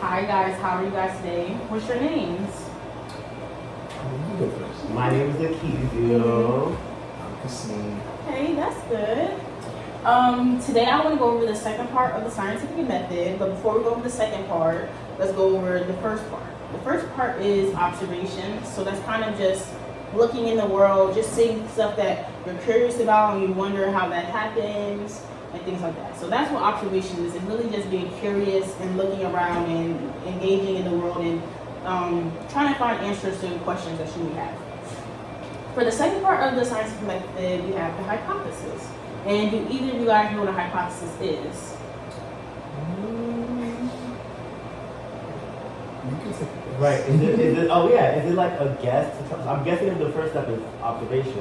Hi guys, how are you guys today? What's your names? You go first. My name is Akizio. I'm Kasim. Hey, that's good. Today I want to go over the second part of the scientific method, but before we go over the second part, let's go over the first part. The first part is observation, so that's kind of just looking in the world, just seeing stuff that you're curious about and you wonder how that happens and things like that. So that's what observation is. It's really just being curious and looking around and engaging in the world and trying to find answers to questions that you may have. For the second part of the scientific method, we have the hypothesis. And do either of you guys know what a hypothesis is? You can take it. Right. Is it, oh yeah, is it like a guess? I'm guessing the first step is observation.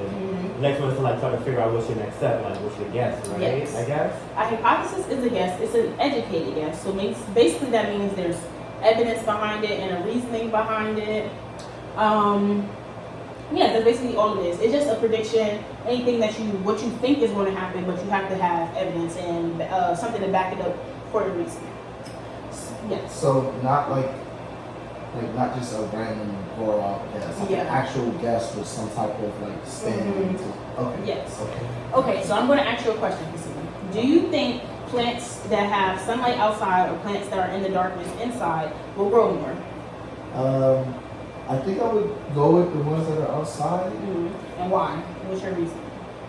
The next one is to like try to figure out what's your next step, like what's your guess, right? Yes. I guess? A hypothesis is a guess. It's an educated guess. So basically that means there's evidence behind it and a reasoning behind it. Yeah, that's basically all it is. It's just a prediction, anything that what you think is going to happen, but you have to have evidence and something to back it up for your reasoning. Yes. So not like not just a random blow out guess, like Yeah. an actual guess with some type of like standing. Okay. Yes. Okay. Okay, so I'm going to ask you a question, Christina. Do you think plants that have sunlight outside or plants that are in the darkness inside will grow more? I think I would go with the ones that are outside. And why? What's your reason?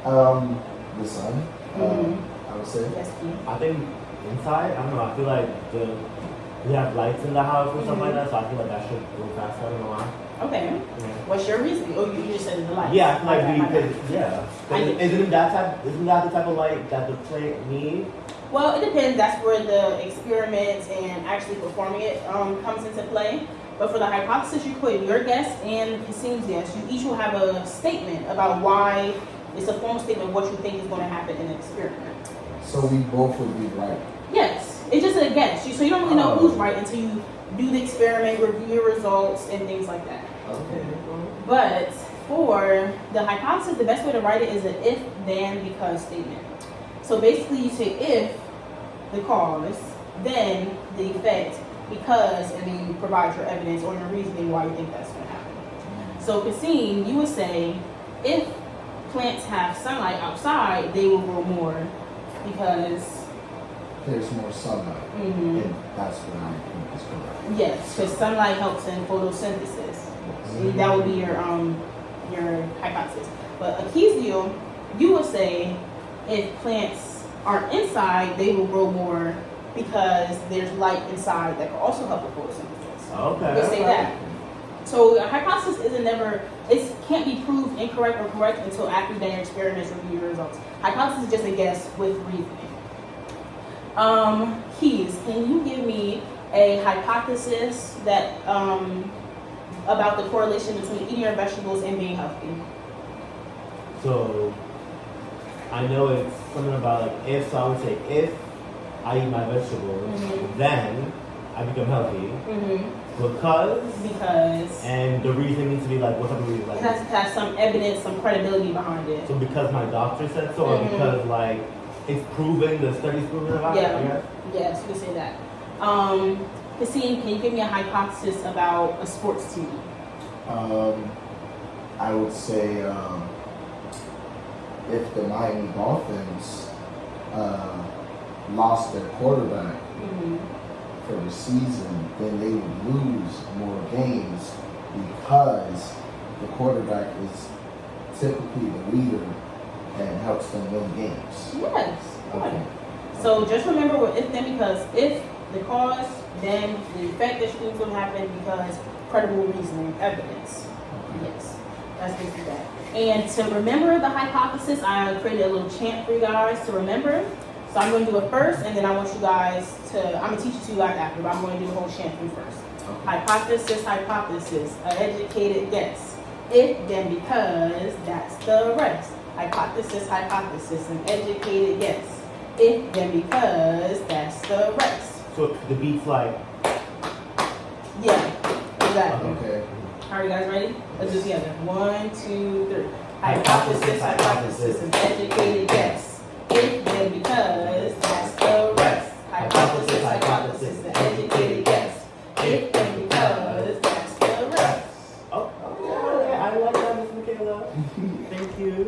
The sun. I would say. Yes, Keith. I think inside, I don't know, I feel like we have lights in the house or something like that, so I feel like that should go faster. I don't know why. Okay. Yeah. What's your reason? Oh, you just said the light. Yeah, I feel like I get isn't that the type of light that the plant needs? Well, it depends. That's where the experiments and actually performing it comes into play. But for the hypothesis, you put your guess and Kasim's guess. You each will have a statement about why. It's a formal statement of what you think is going to happen in the experiment. So we both would be right. Yes, it's just a guess. So you don't really know who's right until you do the experiment, review your results, and things like that. Okay. But for the hypothesis, the best way to write it is an if, then, because statement. So basically you say if the cause, then the effect, because, and then you provide your evidence or your reasoning why you think that's going to happen. So Kasim, you would say if plants have sunlight outside, they will grow more because There's more sunlight, and that's what I think is correct. yes, because sunlight helps in photosynthesis. That would be your hypothesis. But Akizio, you would say if plants are inside, they will grow more because there's light inside that can also help with photosynthesis. Okay. You would say that. So a hypothesis it can't be proved incorrect or correct until after you've done your experiments, review your results. Hypothesis is just a guess with reasoning. Keys, can you give me a hypothesis that about the correlation between eating your vegetables and being healthy? So I know it's something about like if, so I would say if I eat my vegetables, then I become healthy. Because and the reason needs to be like what's the reason? Like it has to have some evidence, some credibility behind it. So because my doctor said so, or because like it's proven, the study's proven about it, I guess? Yes, you can say that. Kasim, can you give me a hypothesis about a sports team? I would say if the Miami Dolphins lost their quarterback for the season, then they would lose more games because the quarterback is typically the leader and helps them win games. Yes. Okay. So just remember what if then because if the cause, then the effect that you think will happen because credible reasoning, evidence. Yes. That's basically that. And to remember the hypothesis, I created a little chant for you guys to remember. So I'm going to do it first, and then I want you guys I'm going to teach it to you guys after, but I'm going to do the whole chant for you first. Okay. Hypothesis, hypothesis, an educated guess. If, then, because, that's the rest. Hypothesis, hypothesis, an educated guess. If, then, because, that's the rest. So the beat's like Yeah, exactly. Okay. Are you guys ready? Let's do it together. 1, 2, 3. Hypothesis, hypothesis, an educated guess. If, then, because, that's the rest. Hypothesis, hypothesis, an educated guess. Thank you.